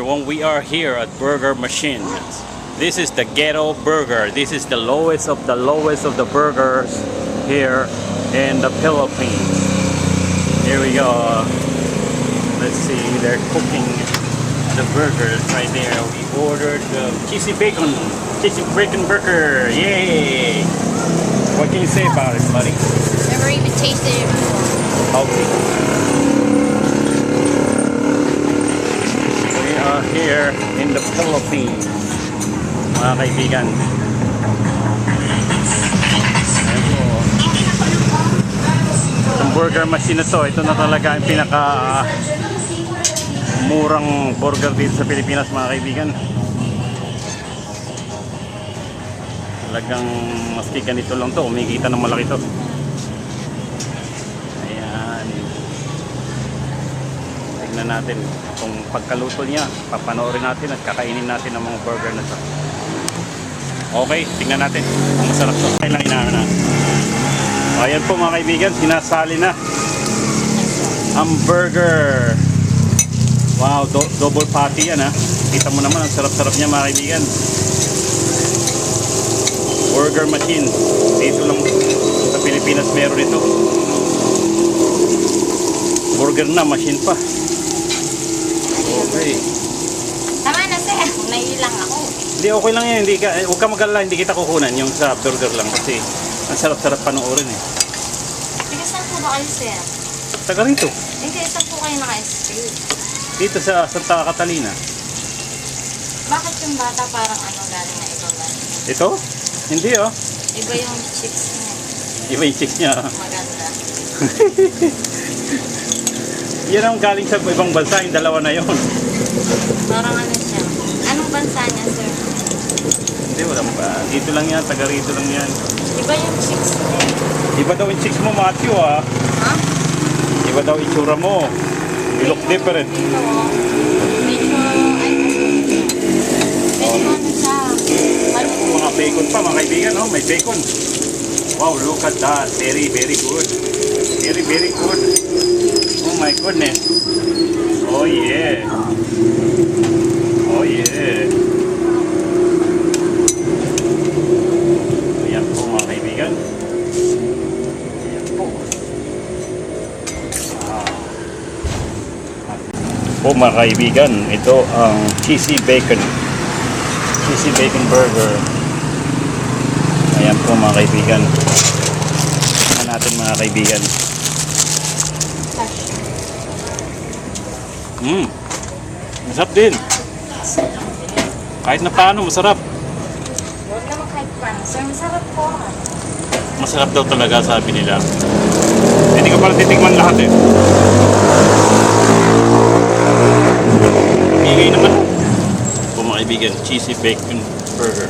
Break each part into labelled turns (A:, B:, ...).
A: everyone, we are here at Burger Machine. This is the ghetto burger. This is the lowest of the burgers here in the Philippines. Here we go. Let's see, they're cooking the burgers right there. We ordered the cheesy bacon burger. Yay! What can you say about it, buddy?
B: Never even tasted it before.
A: Okay. We are here in the Philippines, mga kaibigan. Ayan po. Itong burger machine na to, ito na talaga yung pinaka murang burger dito sa Pilipinas, mga kaibigan. Talagang maski ganito lang to, umikita ng malaki to. Ayan. Tignan natin kung pagkaluto niya, papanoorin natin at kakainin natin ang mga burger na to. Okay, tingnan natin kung masarap to. Kailangan inaano na. Ayan po mga kaibigan, sinasali na ang burger. Wow, double patty yan ha. Kita mo naman, ang sarap-sarap niya mga kaibigan. Burger machine. Dito lang sa Pilipinas meron ito. Burger na, machine pa. Okay.
B: Tama na sir, nailang ako.
A: Hindi, okay lang yan. Huwag ka mag-alala, hindi kita kukunan yung sa burger lang kasi ang sarap-sarap panoorin eh.
B: Sige, saan po ba kayo sir?
A: Taga rito.
B: Hindi, saan po kayo naka-stay?
A: Dito sa Santa Catalina.
B: Bakit yung bata parang galing na ibang bansa?
A: Ito? Hindi oh.
B: Iba yung chicks niya.
A: Iba yung chicks niya.
B: Maganda.
A: Yan ang galing sa ibang bansa, yung dalawa na yon.
B: Parang siya. Anong bansa niya sir?
A: Hindi, wala pa. Dito lang yan, taga rito lang yan.
B: Iba yung chicks niya.
A: Iba daw yung chicks mo, Matthew ah.
B: Ha?
A: Iba daw yung itsura mo. You look different.
B: Ito medyo, medyo siya.
A: Mga bacon pa, mga kaibigan, oh, may bacon. Wow, look at that. Very, very good. Very, very good. Oh my goodness. Oh yeah. Oh yeah. Ayan po mga kaibigan. Ayan po. Po mga kaibigan, ito ang cheesy bacon burger. Ayan po mga kaibigan. Tingnan natin mga kaibigan. Masarap din. Kahit na paano, masarap.
B: Huwag naman kahit paano. Sir, masarap po.
A: Masarap daw talaga, sabi nila. Hindi ka pala titikman lahat eh. Pili naman. Po mga kaibigan, cheesy bacon burger.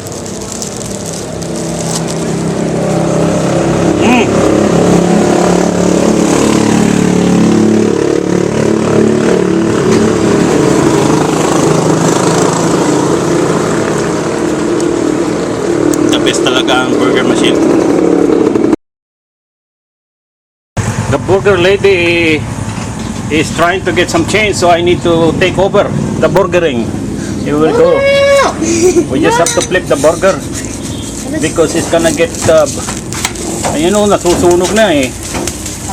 A: The best talaga ang burger machine. The burger lady is trying to get some change, so I need to take over the burgering. You will go. We just have to flip the burger because it's gonna get ayun o, nasusunog na eh.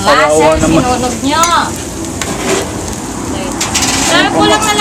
B: Wala sir, sinunog nyo. Sir, kulang na